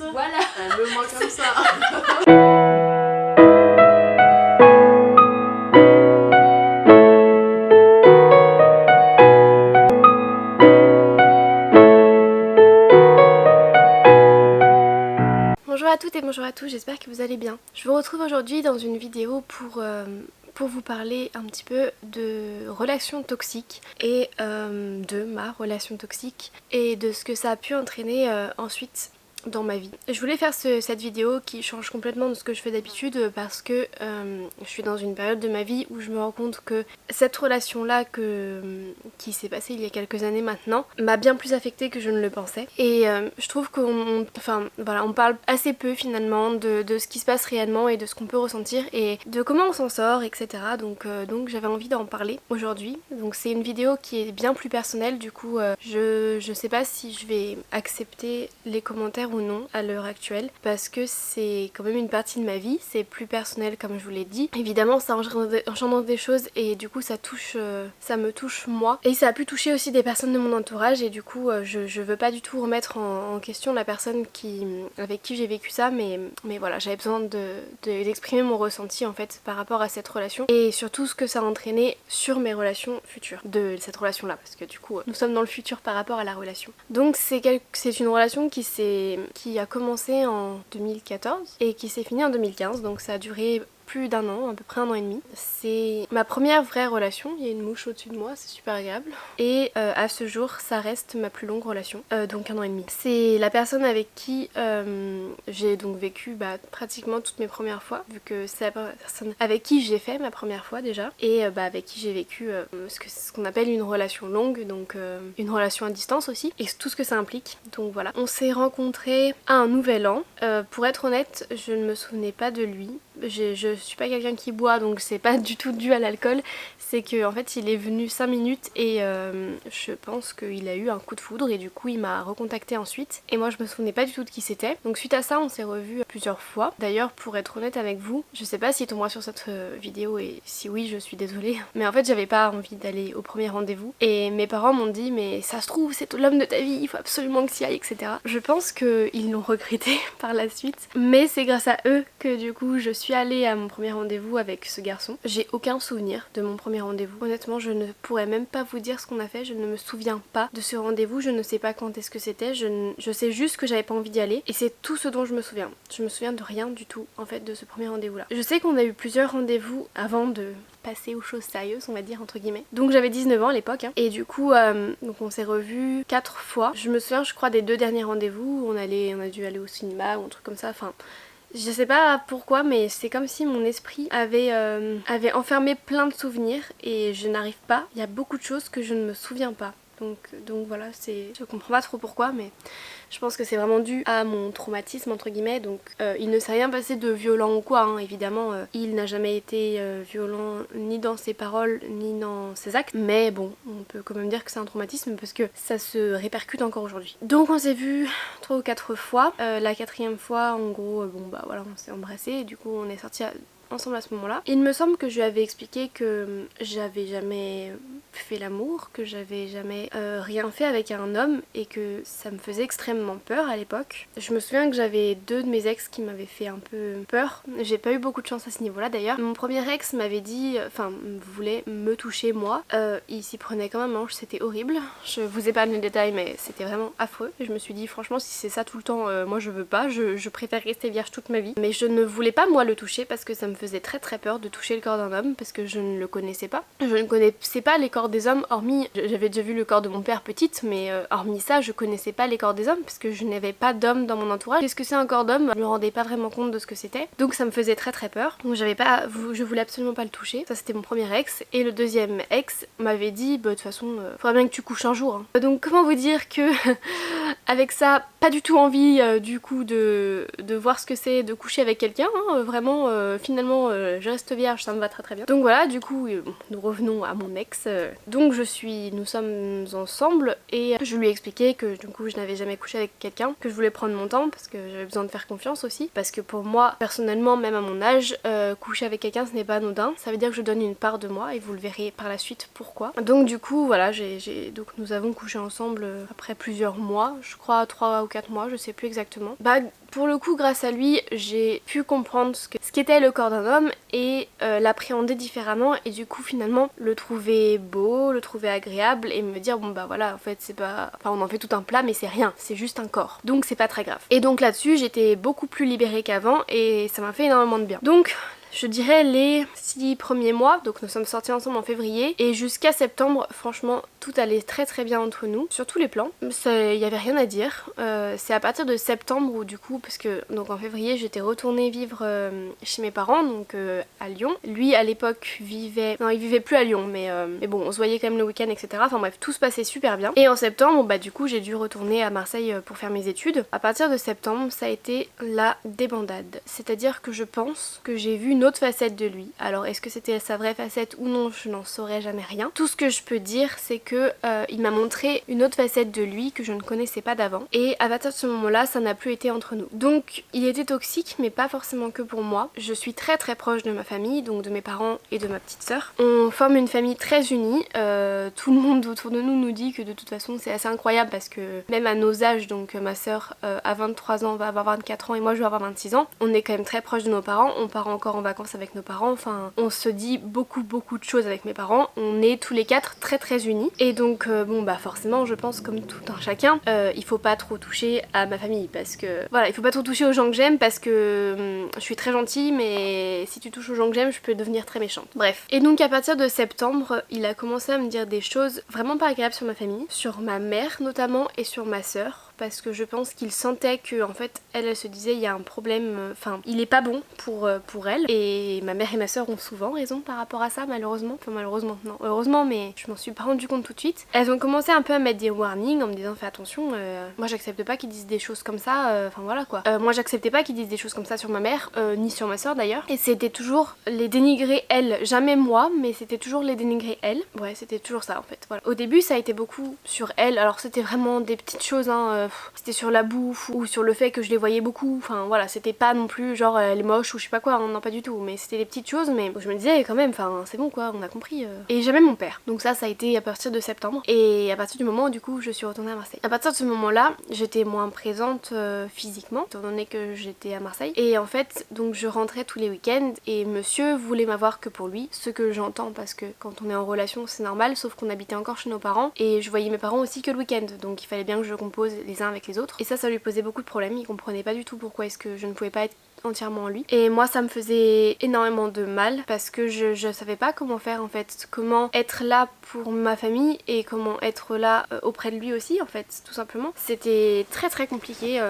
ça. Voilà. Elle me manque comme ça. Bonjour à toutes et bonjour à tous, j'espère que vous allez bien. Je vous retrouve aujourd'hui dans une vidéo pour vous parler un petit peu de relations toxiques et de ma relation toxique et de ce que ça a pu entraîner ensuite dans ma vie. Je voulais faire cette vidéo qui change complètement de ce que je fais d'habitude parce que je suis dans une période de ma vie où je me rends compte que cette relation là qui s'est passée il y a quelques années maintenant m'a bien plus affectée que je ne le pensais et je trouve qu'on on parle assez peu finalement de ce qui se passe réellement et de ce qu'on peut ressentir et de comment on s'en sort, etc. Donc j'avais envie d'en parler aujourd'hui. Donc c'est une vidéo qui est bien plus personnelle, du coup je sais pas si je vais accepter les commentaires ou non à l'heure actuelle parce que c'est quand même une partie de ma vie, c'est plus personnel comme je vous l'ai dit. Évidemment ça engendre des choses et du coup ça me touche moi et ça a pu toucher aussi des personnes de mon entourage et du coup je veux pas du tout remettre en question la personne avec qui j'ai vécu ça mais voilà, j'avais besoin d'exprimer mon ressenti en fait par rapport à cette relation et surtout ce que ça a entraîné sur mes relations futures de cette relation là parce que du coup nous sommes dans le futur par rapport à la relation. Donc c'est une relation qui a commencé en 2014 et qui s'est finie en 2015, donc ça a duré plus d'un an, à peu près un an et demi. C'est ma première vraie relation, il y a une mouche au-dessus de moi, c'est super agréable. Et à ce jour, ça reste ma plus longue relation, donc un an et demi. C'est la personne avec qui j'ai donc vécu pratiquement toutes mes premières fois, vu que c'est la personne avec qui j'ai fait ma première fois déjà, et avec qui j'ai vécu ce qu'on appelle une relation longue, donc une relation à distance aussi, et tout ce que ça implique. Donc voilà. On s'est rencontrés à un nouvel an. Pour être honnête, je ne me souvenais pas de lui. Je suis pas quelqu'un qui boit donc c'est pas du tout dû à l'alcool, c'est que en fait il est venu 5 minutes et je pense qu'il a eu un coup de foudre et du coup il m'a recontacté ensuite et moi je me souvenais pas du tout de qui c'était. Donc suite à ça on s'est revus plusieurs fois. D'ailleurs pour être honnête avec vous, je sais pas s'il tombera sur cette vidéo et si oui je suis désolée, mais en fait j'avais pas envie d'aller au premier rendez-vous et mes parents m'ont dit mais ça se trouve c'est l'homme de ta vie, il faut absolument que tu y ailles, etc. Je pense qu'ils l'ont regretté par la suite, mais c'est grâce à eux que du coup je suis allée à mon premier rendez-vous avec ce garçon. J'ai aucun souvenir de mon premier rendez-vous. Honnêtement, je ne pourrais même pas vous dire ce qu'on a fait. Je ne me souviens pas de ce rendez-vous. Je ne sais pas quand est-ce que c'était. Je sais juste que j'avais pas envie d'y aller. Et c'est tout ce dont je me souviens. Je me souviens de rien du tout, en fait, de ce premier rendez-vous-là. Je sais qu'on a eu plusieurs rendez-vous avant de passer aux choses sérieuses, on va dire, entre guillemets. Donc j'avais 19 ans à l'époque. Et du coup, donc on s'est revus 4 fois. Je me souviens, je crois, des 2 derniers rendez-vous. On a dû aller au cinéma ou un truc comme ça. Enfin... Je sais pas pourquoi mais c'est comme si mon esprit avait enfermé plein de souvenirs et je n'arrive pas. Il y a beaucoup de choses que je ne me souviens pas. Donc voilà, je comprends pas trop pourquoi mais je pense que c'est vraiment dû à mon traumatisme entre guillemets. Donc il ne s'est rien passé de violent ou quoi hein. Évidemment il n'a jamais été violent ni dans ses paroles ni dans ses actes, mais bon on peut quand même dire que c'est un traumatisme parce que ça se répercute encore aujourd'hui. Donc on s'est vu 3 ou 4 fois, la 4e fois en gros voilà on s'est embrassés et du coup on est sortis ensemble à ce moment-là. Il me semble que je lui avais expliqué que j'avais jamais fait l'amour, que j'avais jamais rien fait avec un homme et que ça me faisait extrêmement peur à l'époque. Je me souviens que j'avais 2 de mes ex qui m'avaient fait un peu peur. J'ai pas eu beaucoup de chance à ce niveau-là d'ailleurs. Mon premier ex m'avait dit, voulait me toucher moi. Il s'y prenait comme un manche, c'était horrible. Je vous épargne les détails mais c'était vraiment affreux. Et je me suis dit franchement si c'est ça tout le temps, moi je veux pas, je préfère rester vierge toute ma vie. Mais je ne voulais pas moi le toucher parce que ça me faisait très très peur de toucher le corps d'un homme parce que je ne le connaissais pas. Je ne connaissais pas les corps des hommes hormis, j'avais déjà vu le corps de mon père petite mais hormis ça je connaissais pas les corps des hommes parce que je n'avais pas d'homme dans mon entourage. Qu'est-ce que c'est un corps d'homme? Je me rendais pas vraiment compte de ce que c'était. Donc ça me faisait très très peur. Donc je voulais absolument pas le toucher. Ça c'était mon premier ex. Et le deuxième ex m'avait dit de toute façon faudrait bien que tu couches un jour hein. Donc comment vous dire que avec ça pas du tout envie du coup de voir ce que c'est de coucher avec quelqu'un hein. Vraiment finalement je reste vierge, ça me va très très bien. Donc voilà, du coup nous revenons à mon ex. Donc nous sommes ensemble et je lui ai expliqué que du coup je n'avais jamais couché avec quelqu'un, que je voulais prendre mon temps parce que j'avais besoin de faire confiance aussi, parce que pour moi personnellement même à mon âge coucher avec quelqu'un ce n'est pas anodin, ça veut dire que je donne une part de moi et vous le verrez par la suite pourquoi. Donc du coup voilà, donc nous avons couché ensemble après plusieurs mois, je crois 3 ou 4 mois, je sais plus exactement. Bah pour le coup grâce à lui j'ai pu comprendre ce qu'était le corps d'un homme et l'appréhender différemment et du coup finalement le trouver beau, le trouver agréable et me dire bon bah voilà en fait c'est pas... Enfin on en fait tout un plat mais c'est rien, c'est juste un corps. Donc c'est pas très grave. Et donc là-dessus j'étais beaucoup plus libérée qu'avant et ça m'a fait énormément de bien. Donc je dirais les 6 premiers mois, donc nous sommes sortis ensemble en février et jusqu'à septembre franchement tout allait très très bien entre nous sur tous les plans, il n'y avait rien à dire. C'est à partir de septembre où du coup, parce que donc en février j'étais retournée vivre chez mes parents donc à Lyon. Lui à l'époque vivait, non il vivait plus à Lyon mais bon on se voyait quand même le week-end etc. Enfin bref tout se passait super bien et en septembre bah du coup j'ai dû retourner à Marseille pour faire mes études. À partir de septembre ça a été la débandade, c'est-à-dire que je pense que j'ai vu une autre facette de lui. Alors est-ce que c'était sa vraie facette ou non, je n'en saurais jamais rien. Tout ce que je peux dire c'est que il m'a montré une autre facette de lui que je ne connaissais pas d'avant et à partir de ce moment-là ça n'a plus été entre nous. Donc il était toxique mais pas forcément que pour moi. Je suis très très proche de ma famille, donc de mes parents et de ma petite sœur. On forme une famille très unie, tout le monde autour de nous dit que de toute façon c'est assez incroyable parce que même à nos âges, donc ma sœur a 23 ans, va avoir 24 ans et moi je vais avoir 26 ans, on est quand même très proche de nos parents, on part encore en vacances avec nos parents, enfin on se dit beaucoup de choses avec mes parents, on est tous les quatre très très unis et donc bon bah forcément je pense comme tout un chacun il faut pas trop toucher à ma famille parce que voilà il faut pas trop toucher aux gens que j'aime parce que je suis très gentille mais si tu touches aux gens que j'aime je peux devenir très méchante. Bref. Et donc à partir de septembre il a commencé à me dire des choses vraiment pas agréables sur ma famille, sur ma mère notamment et sur ma sœur parce que je pense qu'il sentait que en fait elle se disait il y a un problème, enfin il est pas bon pour elle et ma mère et ma soeur ont souvent raison par rapport à ça malheureusement, enfin malheureusement non heureusement mais je m'en suis pas rendu compte tout de suite. Elles ont commencé un peu à mettre des warnings en me disant fais attention, moi j'accepte pas qu'ils disent des choses comme ça, enfin voilà quoi. Moi j'acceptais pas qu'ils disent des choses comme ça sur ma mère, ni sur ma soeur d'ailleurs et c'était toujours les dénigrer elles, jamais moi mais c'était toujours les dénigrer elles, ouais c'était toujours ça en fait, voilà. Au début ça a été beaucoup sur elles, alors c'était vraiment des petites choses hein, c'était sur la bouffe ou sur le fait que je les voyais beaucoup, enfin voilà c'était pas non plus genre elle est moche ou je sais pas quoi, hein, non pas du tout, mais c'était des petites choses mais je me disais quand même enfin c'est bon quoi, on a compris. Et j'aimais mon père, donc ça a été à partir de septembre et à partir du moment où du coup je suis retournée à Marseille. À partir de ce moment là j'étais moins présente physiquement étant donné que j'étais à Marseille et en fait donc je rentrais tous les week-ends et monsieur voulait m'avoir que pour lui, ce que j'entends parce que quand on est en relation c'est normal sauf qu'on habitait encore chez nos parents et je voyais mes parents aussi que le week-end donc il fallait bien que je compose les uns avec les autres et ça lui posait beaucoup de problèmes, il comprenait pas du tout pourquoi est-ce que je ne pouvais pas être entièrement en lui et moi ça me faisait énormément de mal parce que je savais pas comment faire en fait, comment être là pour ma famille et comment être là auprès de lui aussi en fait tout simplement. C'était très très compliqué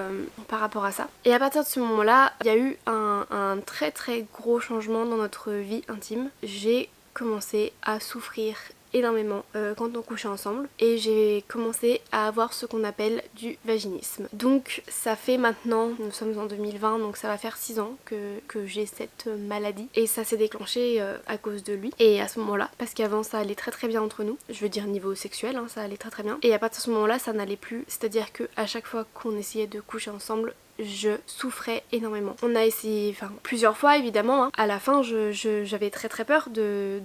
par rapport à ça et à partir de ce moment là il y a eu un très très gros changement dans notre vie intime. J'ai commencé à souffrir énormément quand on couchait ensemble et j'ai commencé à avoir ce qu'on appelle du vaginisme. Donc ça fait maintenant, nous sommes en 2020 donc ça va faire 6 ans que j'ai cette maladie et ça s'est déclenché à cause de lui et à ce moment là parce qu'avant ça allait très très bien entre nous, je veux dire niveau sexuel hein, ça allait très très bien et à partir de ce moment là ça n'allait plus, c'est à dire que à chaque fois qu'on essayait de coucher ensemble je souffrais énormément. On a essayé enfin plusieurs fois évidemment hein. À la fin j'avais très très peur de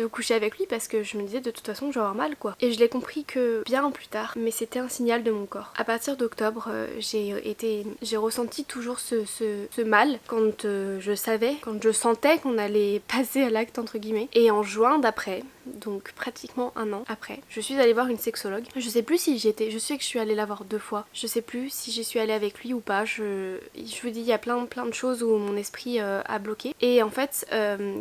coucher avec lui parce que je me disais de toute façon je vais avoir mal quoi. Et je l'ai compris que bien plus tard mais c'était un signal de mon corps. À partir d'octobre j'ai ressenti toujours ce mal quand je savais, quand je sentais qu'on allait passer à l'acte entre guillemets. Et en juin d'après, donc pratiquement un an après, je suis allée voir une sexologue. Je sais plus si je sais que je suis allée la voir 2 fois. Je sais plus si j'y suis allée avec lui ou pas. Je vous dis il y a plein de choses où mon esprit a bloqué. Et en fait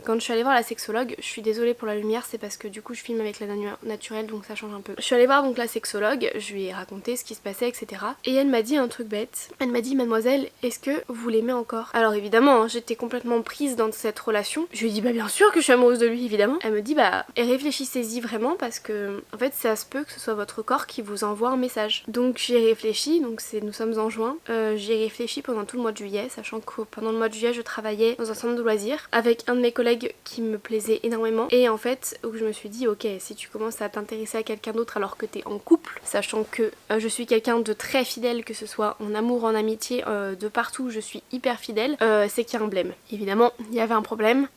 quand je suis allée voir la sexologue, je suis désolée pour la lumière, c'est parce que du coup je filme avec la naturelle donc ça change un peu. Je suis allée voir donc la sexologue, je lui ai raconté ce qui se passait etc. Et elle m'a dit un truc bête. Elle m'a dit mademoiselle est-ce que vous l'aimez encore? Alors évidemment hein, j'étais complètement prise dans cette relation. Je lui ai dit bah bien sûr que je suis amoureuse de lui évidemment. Elle me dit bah réfléchissez-y vraiment parce que en fait ça se peut que ce soit votre corps qui vous envoie un message. Donc j'y ai réfléchi, donc nous sommes en juin, j'y ai réfléchi pendant tout le mois de juillet, sachant que pendant le mois de juillet je travaillais dans un centre de loisirs avec un de mes collègues qui me plaisait énormément et en fait où je me suis dit ok si tu commences à t'intéresser à quelqu'un d'autre alors que t'es en couple, sachant que je suis quelqu'un de très fidèle que ce soit en amour, en amitié, de partout je suis hyper fidèle, c'est qu'il y a un blême. Évidemment il y avait un problème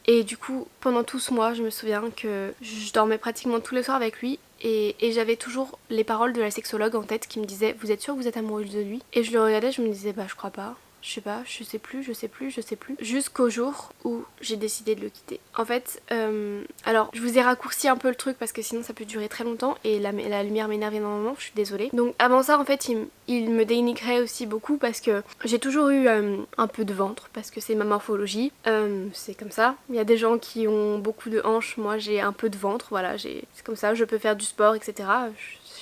et du coup pendant tout ce mois je me souviens que je dormais pratiquement tous les soirs avec lui et j'avais toujours les paroles de la sexologue en tête qui me disait vous êtes sûre que vous êtes amoureuse de lui? Et je le regardais, je me disais bah je crois pas. Je sais pas, je sais plus. Jusqu'au jour où j'ai décidé de le quitter. En fait, alors je vous ai raccourci un peu le truc parce que sinon ça peut durer très longtemps et la lumière m'énerve énormément, je suis désolée. Donc avant ça en fait il me dénigrait aussi beaucoup parce que j'ai toujours eu un peu de ventre parce que c'est ma morphologie. C'est comme ça. Il y a des gens qui ont beaucoup de hanches, moi j'ai un peu de ventre, voilà, c'est comme ça, je peux faire du sport, etc.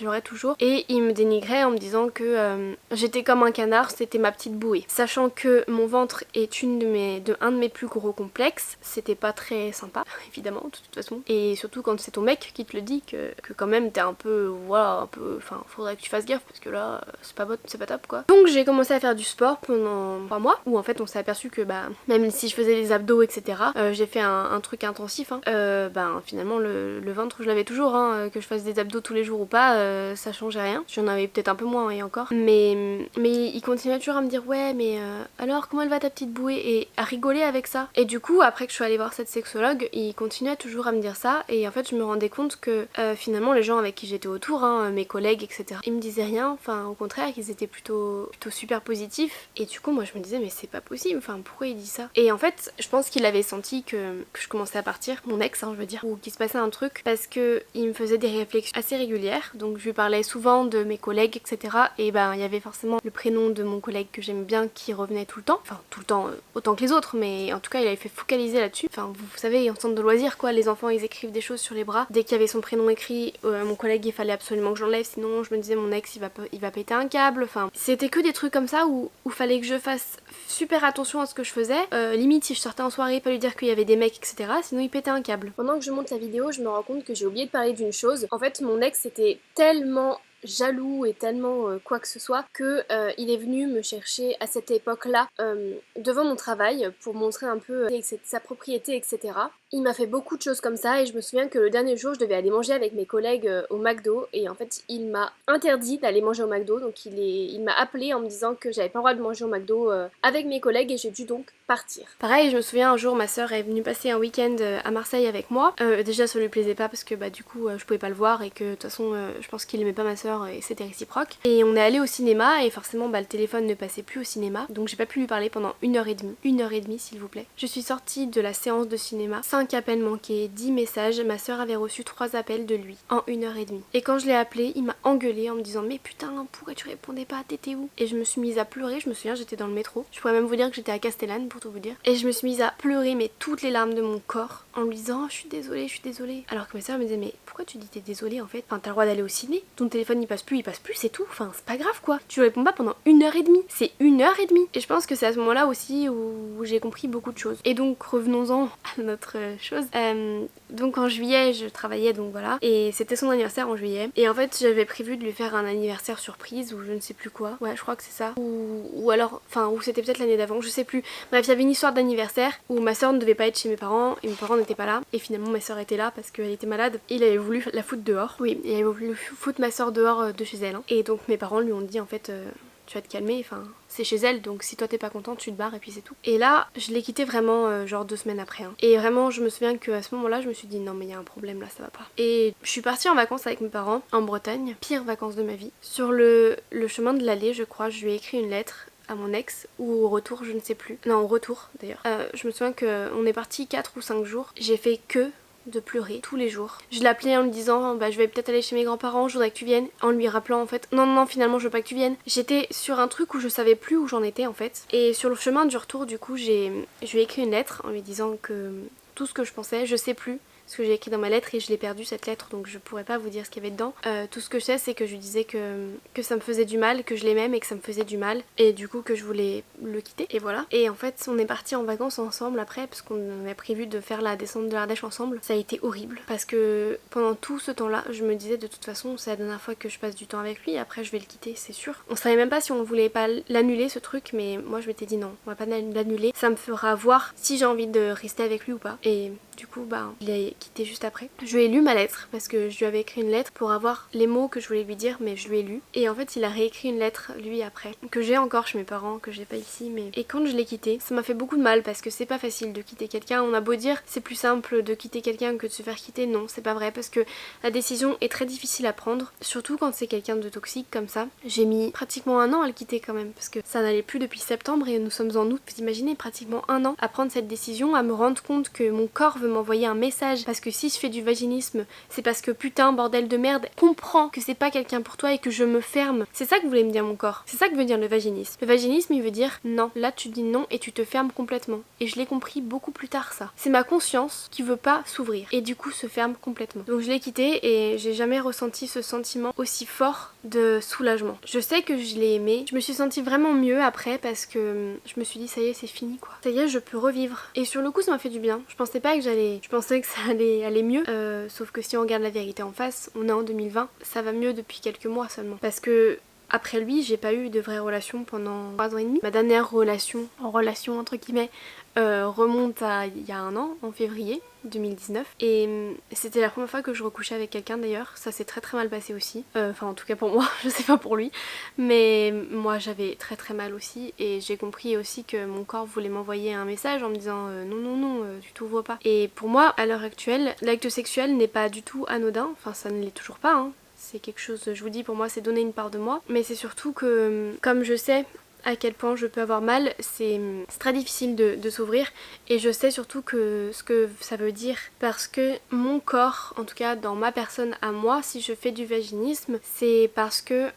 J'aurais toujours. Et il me dénigrait en me disant que j'étais comme un canard, c'était ma petite bouée. Sachant que mon ventre est un de mes plus gros complexes, c'était pas très sympa, évidemment, de toute façon. Et surtout quand c'est ton mec qui te le dit, que quand même t'es un peu, voilà, un peu, enfin, faudrait que tu fasses gaffe parce que là, c'est pas top quoi. Donc j'ai commencé à faire du sport pendant 3 mois, où en fait on s'est aperçu que bah, même si je faisais les abdos, etc., j'ai fait un truc intensif, hein, finalement le ventre je l'avais toujours, hein, que je fasse des abdos tous les jours ou pas, ça changeait rien. J'en avais peut-être un peu moins et encore. Mais il continuait toujours à me dire ouais mais alors comment elle va ta petite bouée, et à rigoler avec ça. Et du coup après que je suis allée voir cette sexologue, il continuait toujours à me dire ça et en fait je me rendais compte que finalement les gens avec qui j'étais autour, hein, mes collègues etc, ils me disaient rien, enfin au contraire ils étaient plutôt super positifs et du coup moi je me disais mais c'est pas possible, enfin pourquoi il dit ça. Et en fait je pense qu'il avait senti que je commençais à partir, mon ex hein, je veux dire, ou qu'il se passait un truc parce que il me faisait des réflexions assez régulières, donc je lui parlais souvent de mes collègues etc, et ben il y avait forcément le prénom de mon collègue que j'aime bien qui revenait tout le temps, enfin tout le temps autant que les autres, mais en tout cas il avait fait focaliser là-dessus. Enfin vous savez en centre de loisirs quoi, les enfants ils écrivent des choses sur les bras, dès qu'il y avait son prénom écrit, mon collègue il fallait absolument que j'enlève, sinon je me disais mon ex il va péter un câble, enfin c'était que des trucs comme ça où fallait que je fasse super attention à ce que je faisais, limite si je sortais en soirée pas lui dire qu'il y avait des mecs etc, sinon il pétait un câble. Pendant que je monte la vidéo je me rends compte que j'ai oublié de parler d'une chose. En fait mon ex était tellement jaloux et tellement quoi que ce soit que il est venu me chercher à cette époque là devant mon travail pour montrer un peu sa propriété etc. Il m'a fait beaucoup de choses comme ça et je me souviens que le dernier jour je devais aller manger avec mes collègues au McDo et en fait il m'a interdit d'aller manger au McDo, donc il m'a appelé en me disant que j'avais pas le droit de manger au McDo avec mes collègues et j'ai dû donc partir. Pareil je me souviens un jour ma soeur est venue passer un week-end à Marseille avec moi, déjà ça lui plaisait pas parce que bah du coup je pouvais pas le voir et que de toute façon je pense qu'il aimait pas ma soeur et c'était réciproque. Et on est allé au cinéma et forcément bah le téléphone ne passait plus au cinéma, donc j'ai pas pu lui parler pendant 1h30. 1h30 s'il vous plaît. Je suis sortie de la séance de cinéma, 5 appels manqués, 10 messages, ma soeur avait reçu 3 appels de lui en 1h30. Et quand je l'ai appelé, il m'a engueulé en me disant mais putain pourquoi tu répondais pas, t'étais où? Et je me suis mise à pleurer, je me souviens j'étais dans le métro, je pourrais même vous dire que j'étais à Castellane pour tout vous dire. Et je me suis mise à pleurer mais toutes les larmes de mon corps en lui disant je suis désolée. Alors que ma soeur me disait mais pourquoi tu dis t'es désolée en fait? Enfin t'as le droit d'aller au ciné, ton téléphone il passe plus, c'est tout, enfin c'est pas grave quoi. Tu réponds pas pendant 1h30, c'est 1h30. Et je pense que c'est à ce moment là aussi où j'ai compris beaucoup de choses. Et donc revenons-en à notre chose. Donc en juillet je travaillais donc voilà, et c'était son anniversaire en juillet. Et en fait j'avais prévu de lui faire un anniversaire surprise ou je ne sais plus quoi. Ouais je crois que c'est ça. Ou alors, enfin ou c'était peut-être l'année d'avant, je sais plus. Bref il y avait une histoire d'anniversaire où ma soeur ne devait pas être chez mes parents et mes parents n'étaient pas là. Et finalement ma soeur était là parce qu'elle était malade. Et il avait voulu la foutre dehors. Oui, il avait voulu foutre ma soeur dehors de chez elle. Hein. Et donc mes parents lui ont dit en fait tu vas te calmer, enfin c'est chez elle donc si toi t'es pas contente tu te barres et puis c'est tout. Et là je l'ai quitté vraiment genre 2 semaines après. Hein. Et vraiment je me souviens qu'à ce moment là je me suis dit non mais il y a un problème là, ça va pas. Et je suis partie en vacances avec mes parents en Bretagne, pire vacances de ma vie. Sur le chemin de l'aller je crois je lui ai écrit une lettre à mon ex, ou au retour je ne sais plus. Non au retour d'ailleurs. Je me souviens qu'on est parti 4 ou 5 jours, j'ai fait que de pleurer tous les jours. Je l'appelais en lui disant bah je vais peut-être aller chez mes grands-parents, je voudrais que tu viennes, en lui rappelant en fait non finalement je veux pas que tu viennes. J'étais sur un truc où je savais plus où j'en étais en fait. Et sur le chemin du retour du coup je lui ai écrit une lettre en lui disant que tout ce que je pensais, je sais plus ce que j'ai écrit dans ma lettre et je l'ai perdu cette lettre donc je pourrais pas vous dire ce qu'il y avait dedans. Tout ce que je sais c'est que je lui disais que ça me faisait du mal, que je l'aimais mais que ça me faisait du mal et du coup que je voulais le quitter et voilà. Et en fait on est partis en vacances ensemble après parce qu'on avait prévu de faire la descente de l'Ardèche ensemble. Ça a été horrible parce que pendant tout ce temps là je me disais de toute façon c'est la dernière fois que je passe du temps avec lui, après je vais le quitter c'est sûr. On savait même pas si on voulait pas l'annuler ce truc mais moi je m'étais dit non on va pas l'annuler, ça me fera voir si j'ai envie de rester avec lui ou pas. Et du coup je l'ai quitté juste après. Je lui ai lu ma lettre parce que je lui avais écrit une lettre pour avoir les mots que je voulais lui dire, mais je lui ai lu. Et en fait il a réécrit une lettre lui après, que j'ai encore chez mes parents, que j'ai pas ici, mais... Et quand je l'ai quitté, ça m'a fait beaucoup de mal parce que c'est pas facile de quitter quelqu'un. On a beau dire c'est plus simple de quitter quelqu'un que de se faire quitter, non c'est pas vrai parce que la décision est très difficile à prendre, surtout quand c'est quelqu'un de toxique comme ça. J'ai mis pratiquement un an à le quitter quand même parce que ça n'allait plus depuis septembre et nous sommes en août. Vous imaginez, pratiquement un an à prendre cette décision, à me rendre compte que mon corps veut m'envoyer un message parce que si je fais du vaginisme c'est parce que putain bordel de merde, comprends que c'est pas quelqu'un pour toi et que je me ferme. C'est ça que voulait me dire mon corps, c'est ça que veut dire le vaginisme. Le vaginisme il veut dire non, là tu dis non et tu te fermes complètement. Et je l'ai compris beaucoup plus tard ça. C'est ma conscience qui veut pas s'ouvrir et du coup se ferme complètement. Donc je l'ai quitté et j'ai jamais ressenti ce sentiment aussi fort de soulagement. Je sais que je l'ai aimé, je me suis sentie vraiment mieux après parce que je me suis dit ça y est c'est fini quoi. Ça y est je peux revivre. Et sur le coup ça m'a fait du bien. Je pensais pas que je pensais que ça allait aller mieux. Sauf que si on regarde la vérité en face, on est en 2020, ça va mieux depuis quelques mois seulement. Parce que après lui, j'ai pas eu de vraies relations pendant 3 ans et demi. Ma dernière relation, entre guillemets, remonte à il y a un an, en février 2019. Et c'était la première fois que je recouchais avec quelqu'un d'ailleurs. Ça s'est très mal passé aussi. Enfin en tout cas pour moi, je sais pas pour lui. Mais moi j'avais très mal aussi. Et j'ai compris aussi que mon corps voulait m'envoyer un message en me disant non, tu t'ouvres pas. Et pour moi, à l'heure actuelle, l'acte sexuel n'est pas du tout anodin. Enfin ça ne l'est toujours pas hein. C'est quelque chose, je vous dis, pour moi c'est donner une part de moi. Mais c'est surtout que comme je sais à quel point je peux avoir mal, c'est très difficile de s'ouvrir. Et je sais surtout que ce que ça veut dire. Parce que mon corps, en tout cas dans ma personne à moi, si je fais du vaginisme, c'est parce que...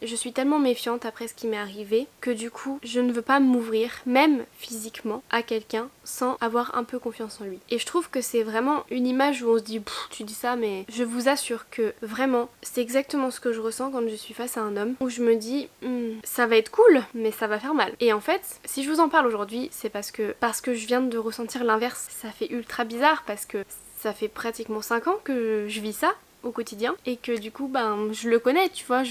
je suis tellement méfiante après ce qui m'est arrivé que du coup je ne veux pas m'ouvrir même physiquement à quelqu'un sans avoir un peu confiance en lui. Et je trouve que c'est vraiment une image où on se dit tu dis ça, mais je vous assure que vraiment c'est exactement ce que je ressens quand je suis face à un homme, où je me dis ça va être cool mais ça va faire mal. Et en fait si je vous en parle aujourd'hui c'est parce que je viens de ressentir l'inverse. Ça fait ultra bizarre parce que ça fait pratiquement 5 ans que je vis ça au quotidien et que du coup je le connais, tu vois,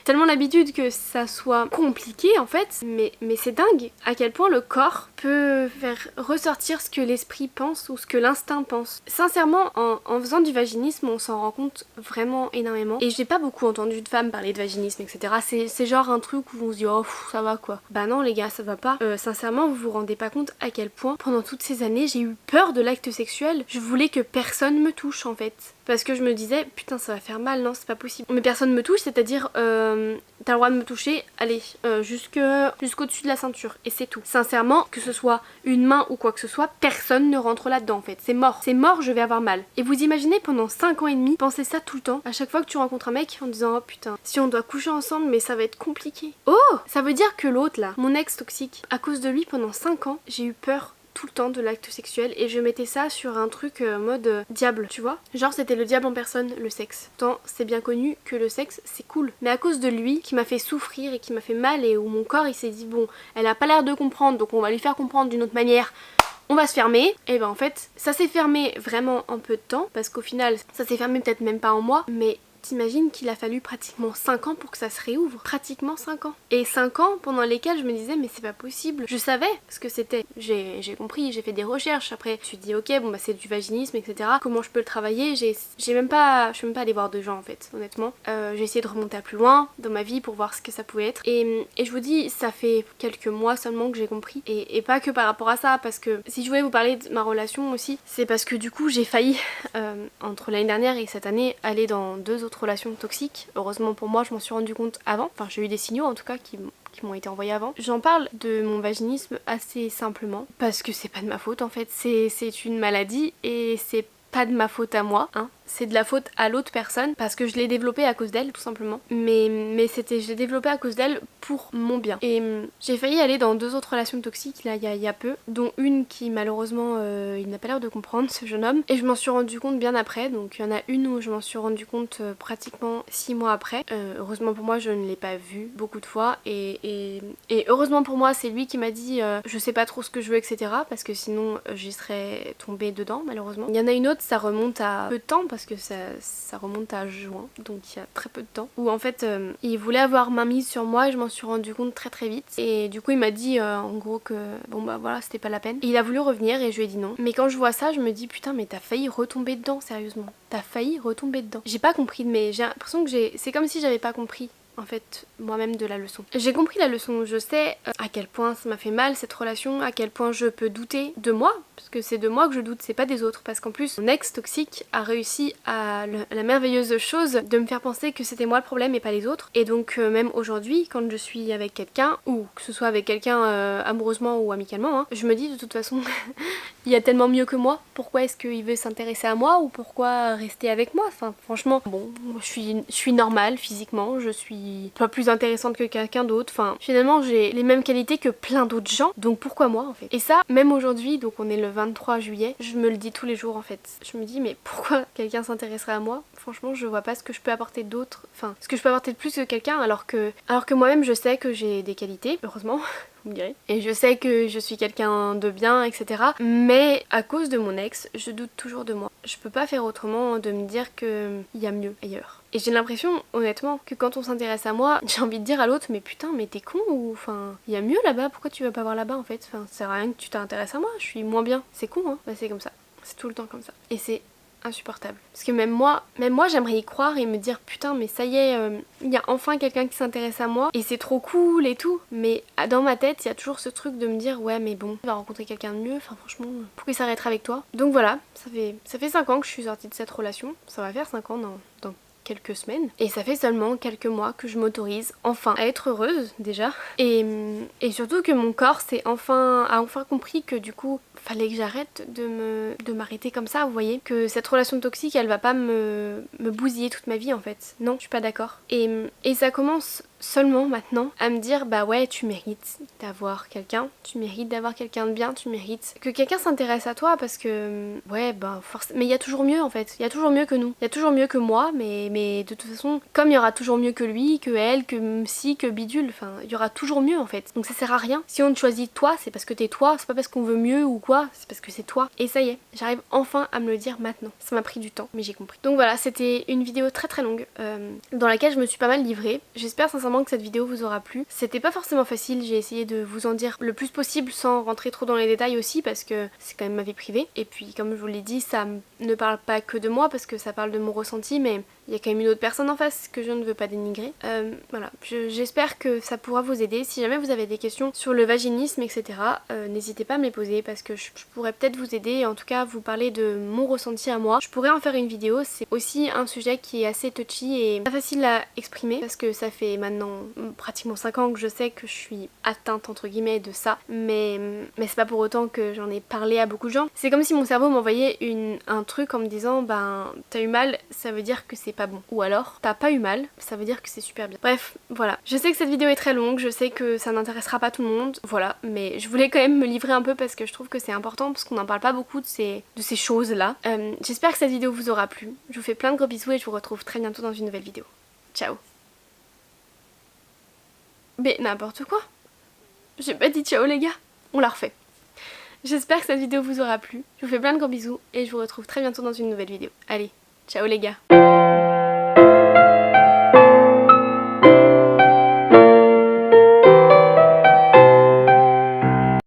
tellement l'habitude que ça soit compliqué en fait, mais c'est dingue à quel point le corps peut faire ressortir ce que l'esprit pense ou ce que l'instinct pense. Sincèrement en faisant du vaginisme on s'en rend compte vraiment énormément et j'ai pas beaucoup entendu de femmes parler de vaginisme etc. C'est genre un truc où on se dit oh ça va quoi. Bah non les gars ça va pas. Sincèrement vous vous rendez pas compte à quel point pendant toutes ces années j'ai eu peur de l'acte sexuel. Je voulais que personne me touche en fait. Parce que je me disais putain ça va faire mal, non c'est pas possible. Mais personne me touche, c'est-à-dire t'as le droit de me toucher, allez, jusqu'au-dessus de la ceinture et c'est tout. Sincèrement, que ce soit une main ou quoi que ce soit, personne ne rentre là-dedans en fait. C'est mort, je vais avoir mal. Et vous imaginez pendant 5 ans et demi, penser ça tout le temps, à chaque fois que tu rencontres un mec en disant oh putain, si on doit coucher ensemble mais ça va être compliqué. Oh, ça veut dire que l'autre là, mon ex toxique, à cause de lui pendant 5 ans, j'ai eu peur tout le temps de l'acte sexuel et je mettais ça sur un truc mode diable, tu vois, genre c'était le diable en personne, le sexe. Tant c'est bien connu que le sexe c'est cool, mais à cause de lui qui m'a fait souffrir et qui m'a fait mal et où mon corps il s'est dit bon elle a pas l'air de comprendre donc on va lui faire comprendre d'une autre manière, on va se fermer. Et ben en fait ça s'est fermé vraiment en peu de temps parce qu'au final ça s'est fermé peut-être même pas en mois, mais t'imagines qu'il a fallu pratiquement 5 ans pour que ça se réouvre. Pratiquement 5 ans. Et 5 ans pendant lesquels je me disais mais c'est pas possible. Je savais ce que c'était. J'ai compris, j'ai fait des recherches. Après je me suis dit ok bon bah c'est du vaginisme etc. Comment je peux le travailler. Je suis même pas allée voir de gens en fait honnêtement. J'ai essayé de remonter à plus loin dans ma vie pour voir ce que ça pouvait être. Et je vous dis ça fait quelques mois seulement que j'ai compris. Et pas que par rapport à ça parce que si je voulais vous parler de ma relation aussi c'est parce que du coup j'ai failli entre l'année dernière et cette année aller dans 2 autres relations toxiques. Heureusement pour moi je m'en suis rendu compte avant, enfin j'ai eu des signaux en tout cas qui m'ont été envoyés avant. J'en parle de mon vaginisme assez simplement parce que c'est pas de ma faute en fait, c'est une maladie et c'est pas de ma faute à moi hein. C'est de la faute à l'autre personne parce que je l'ai développée à cause d'elle tout simplement. Mais je l'ai développée à cause d'elle pour mon bien. Et j'ai failli aller dans 2 autres relations toxiques là il y a peu, dont une qui malheureusement il n'a pas l'air de comprendre ce jeune homme. Et je m'en suis rendu compte bien après, donc il y en a une où je m'en suis rendu compte pratiquement 6 mois après. Heureusement pour moi je ne l'ai pas vu beaucoup de fois et heureusement pour moi c'est lui qui m'a dit je sais pas trop ce que je veux etc. parce que sinon j'y serais tombée dedans malheureusement. Il y en a une autre ça remonte à peu de temps parce parce que ça remonte à juin, donc il y a très peu de temps, où en fait il voulait avoir main mise sur moi et je m'en suis rendu compte très vite. Et du coup il m'a dit en gros que bon bah voilà c'était pas la peine. Et il a voulu revenir et je lui ai dit non. Mais quand je vois ça je me dis putain mais t'as failli retomber dedans, sérieusement. T'as failli retomber dedans. J'ai pas compris, mais j'ai l'impression que c'est comme si j'avais pas compris en fait moi-même de la leçon. J'ai compris la leçon, je sais à quel point ça m'a fait mal cette relation, à quel point je peux douter de moi, parce que c'est de moi que je doute, c'est pas des autres, parce qu'en plus mon ex toxique a réussi à la merveilleuse chose de me faire penser que c'était moi le problème et pas les autres. Et donc même aujourd'hui quand je suis avec quelqu'un, ou que ce soit avec quelqu'un amoureusement ou amicalement, hein, je me dis de toute façon il y a tellement mieux que moi, pourquoi est-ce qu'il veut s'intéresser à moi ou pourquoi rester avec moi? Enfin franchement, bon, je suis normale physiquement, je suis pas plus intéressante que quelqu'un d'autre, enfin finalement j'ai les mêmes qualités que plein d'autres gens, donc pourquoi moi en fait? Et ça, même aujourd'hui, donc on est le 23 juillet, je me le dis tous les jours en fait. Je me dis mais pourquoi quelqu'un s'intéresserait à moi? Franchement je vois pas ce que je peux apporter d'autre, enfin ce que je peux apporter de plus que quelqu'un alors que moi-même je sais que j'ai des qualités, heureusement. Vous me direz. Et je sais que je suis quelqu'un de bien, etc. Mais à cause de mon ex, je doute toujours de moi. Je peux pas faire autrement de me dire qu'il y a mieux ailleurs. Et j'ai l'impression, honnêtement, que quand on s'intéresse à moi, j'ai envie de dire à l'autre, mais putain, mais t'es con ou enfin, il y a mieux là-bas, pourquoi tu vas pas voir là-bas en fait? Enfin, ça sert à rien que tu t'intéresses à moi, je suis moins bien. C'est con, hein? Bah c'est comme ça. C'est tout le temps comme ça. Et c'est insupportable. Parce que même moi j'aimerais y croire et me dire putain mais ça y est, il y a enfin quelqu'un qui s'intéresse à moi et c'est trop cool et tout. Mais dans ma tête il y a toujours ce truc de me dire ouais mais bon, tu vas rencontrer quelqu'un de mieux, enfin franchement pourquoi il s'arrêterait avec toi? Donc voilà, ça fait 5 ans que je suis sortie de cette relation, ça va faire 5 ans dans quelques semaines et ça fait seulement quelques mois que je m'autorise enfin à être heureuse déjà et surtout que mon corps a enfin compris que du coup fallait que j'arrête de m'arrêter comme ça, vous voyez, que cette relation toxique elle va pas me bousiller toute ma vie en fait. Non, je suis pas d'accord. Et ça commence seulement maintenant à me dire bah ouais tu mérites d'avoir quelqu'un, tu mérites d'avoir quelqu'un de bien, tu mérites que quelqu'un s'intéresse à toi parce que ouais bah forcément, mais il y a toujours mieux en fait, il y a toujours mieux que nous, il y a toujours mieux que moi, mais de toute façon comme il y aura toujours mieux que lui, que elle, que si, que bidule, enfin il y aura toujours mieux en fait, donc ça sert à rien. Si on te choisit toi c'est parce que t'es toi, c'est pas parce qu'on veut mieux ou quoi, c'est parce que c'est toi. Et ça y est, j'arrive enfin à me le dire maintenant. Ça m'a pris du temps mais j'ai compris. Donc voilà, c'était une vidéo très longue dans laquelle je me suis pas mal livrée. J'espère sincèrement que cette vidéo vous aura plu. C'était pas forcément facile, j'ai essayé de vous en dire le plus possible sans rentrer trop dans les détails aussi parce que c'est quand même ma vie privée. Et puis comme je vous l'ai dit, ça ne parle pas que de moi parce que ça parle de mon ressenti, mais il y a quand même une autre personne en face que je ne veux pas dénigrer. Voilà, j'espère que ça pourra vous aider. Si jamais vous avez des questions sur le vaginisme, etc., n'hésitez pas à me les poser parce que je pourrais peut-être vous aider et en tout cas vous parler de mon ressenti à moi. Je pourrais en faire une vidéo, c'est aussi un sujet qui est assez touchy et pas facile à exprimer parce que ça fait maintenant pratiquement 5 ans que je sais que je suis atteinte entre guillemets de ça, mais c'est pas pour autant que j'en ai parlé à beaucoup de gens. C'est comme si mon cerveau m'envoyait un truc en me disant ben t'as eu mal, ça veut dire que c'est pas bon, ou alors t'as pas eu mal, ça veut dire que c'est super bien. Bref, voilà. Je sais que cette vidéo est très longue, je sais que ça n'intéressera pas tout le monde, voilà, mais je voulais quand même me livrer un peu parce que je trouve que c'est important parce qu'on n'en parle pas beaucoup de ces choses là. J'espère que cette vidéo vous aura plu. Je vous fais plein de gros bisous et je vous retrouve très bientôt dans une nouvelle vidéo. Ciao. Mais n'importe quoi. J'ai pas dit ciao les gars. On la refait. J'espère que cette vidéo vous aura plu. Je vous fais plein de gros bisous et je vous retrouve très bientôt dans une nouvelle vidéo. Allez, ciao les gars.